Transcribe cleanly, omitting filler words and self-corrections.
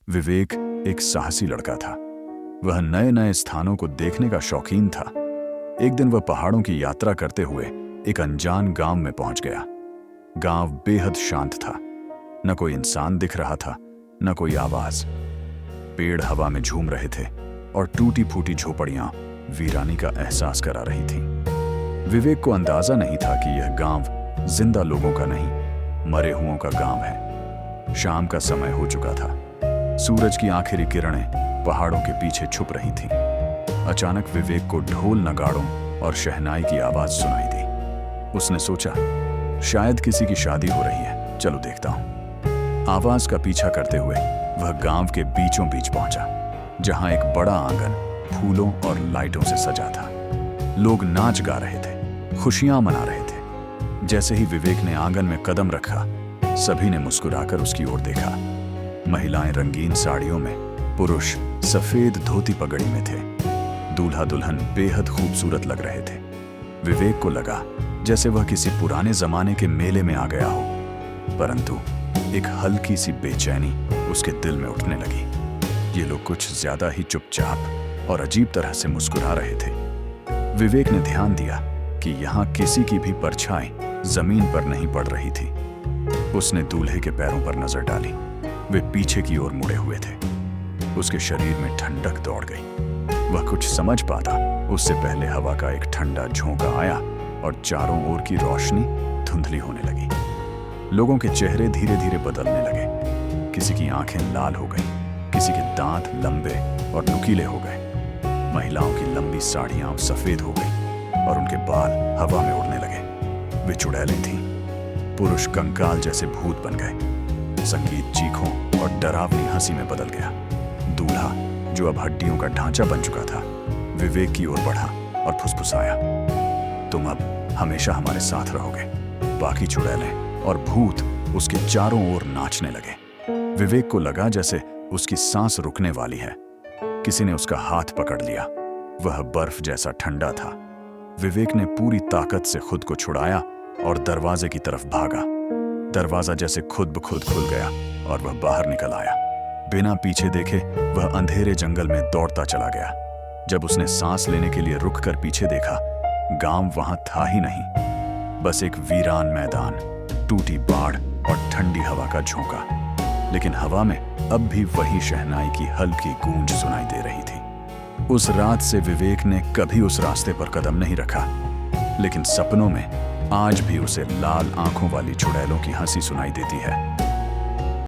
विवेक एक साहसी लड़का था। वह नए नए स्थानों को देखने का शौकीन था। एक दिन वह पहाड़ों की यात्रा करते हुए एक अनजान गांव में पहुंच गया। गांव बेहद शांत था। न कोई इंसान दिख रहा था, न कोई आवाज। पेड़ हवा में झूम रहे थे और टूटी फूटी झोपड़ियां वीरानी का एहसास करा रही थीं। विवेक को अंदाजा नहीं था कि यह गांव जिंदा लोगों का नहीं, मरे हुओं का गांव है। शाम का समय हो चुका था। सूरज की आखिरी किरणें पहाड़ों के पीछे छुप रही थीं। अचानक विवेक को ढोल नगाड़ों और शहनाई की आवाज सुनाई दी। उसने सोचा, शायद किसी की शादी हो रही है, चलो देखता हूं। आवाज का पीछा करते हुए वह गांव के बीचों बीच पहुंचा, जहां एक बड़ा आंगन फूलों और लाइटों से सजा था। लोग नाच गा रहे थे, खुशियां मना रहे थे। जैसे ही विवेक ने आंगन में कदम रखा, सभी ने मुस्कुराकर उसकी ओर देखा। महिलाएं रंगीन साड़ियों में, पुरुष सफेद धोती पगड़ी में थे। दूल्हा दुल्हन बेहद खूबसूरत लग रहे थे। विवेक को लगा जैसे वह किसी पुराने जमाने के मेले में आ गया हो, परंतु एक हल्की सी बेचैनी उसके दिल में उठने लगी। ये लोग कुछ ज्यादा ही चुपचाप और अजीब तरह से मुस्कुरा रहे थे। विवेक ने ध्यान दिया कि यहाँ किसी की भी परछाई जमीन पर नहीं पड़ रही थी। उसने दूल्हे के पैरों पर नजर डाली। वे पीछे की ओर मुड़े हुए थे। उसके शरीर में ठंडक दौड़ गई। वह कुछ समझ पाता उससे पहले हवा का एक ठंडा झोंका आया और चारों ओर की रोशनी धुंधली होने लगी। लोगों के चेहरे धीरे धीरे बदलने लगे। किसी की आंखें लाल हो गईं, किसी के दांत लंबे और नुकीले हो गए। महिलाओं की लंबी साड़ियां सफेद हो गईं और उनके बाल हवा में उड़ने लगे। वे चुड़ैलें थीं। पुरुष कंकाल जैसे भूत बन गए। संगीत चीखों और डरावनी हंसी में बदल गया। दूल्हा, जो अब हड्डियों का ढांचा बन चुका था, विवेक की ओर बढ़ा और फुसफुसाया, तुम अब हमेशा हमारे साथ रहोगे। बाकी चुड़ैलें और भूत उसके चारों ओर नाचने लगे। विवेक को लगा जैसे उसकी सांस रुकने वाली है। किसी ने उसका हाथ पकड़ लिया। वह बर्फ जैसा ठंडा था। विवेक ने पूरी ताकत से खुद को छुड़ाया और दरवाजे की तरफ भागा। दरवाजा जैसे खुद ब खुद खुल गया और वह बाहर निकल आया। बिना पीछे देखे वह अंधेरे जंगल में दौड़ता चला गया। जब उसने सांस लेने के लिए रुककर पीछे देखा, गांव वहां था ही नहीं, बस एक वीरान मैदान, टूटी बाड़ और ठंडी हवा का झोंका। लेकिन हवा में अब भी वही शहनाई की हल्की गूंज सुनाई दे रही थी। उस रात से विवेक ने कभी उस रास्ते पर कदम नहीं रखा, लेकिन सपनों में आज भी उसे लाल आंखों वाली चुड़ैलों की हंसी सुनाई देती है।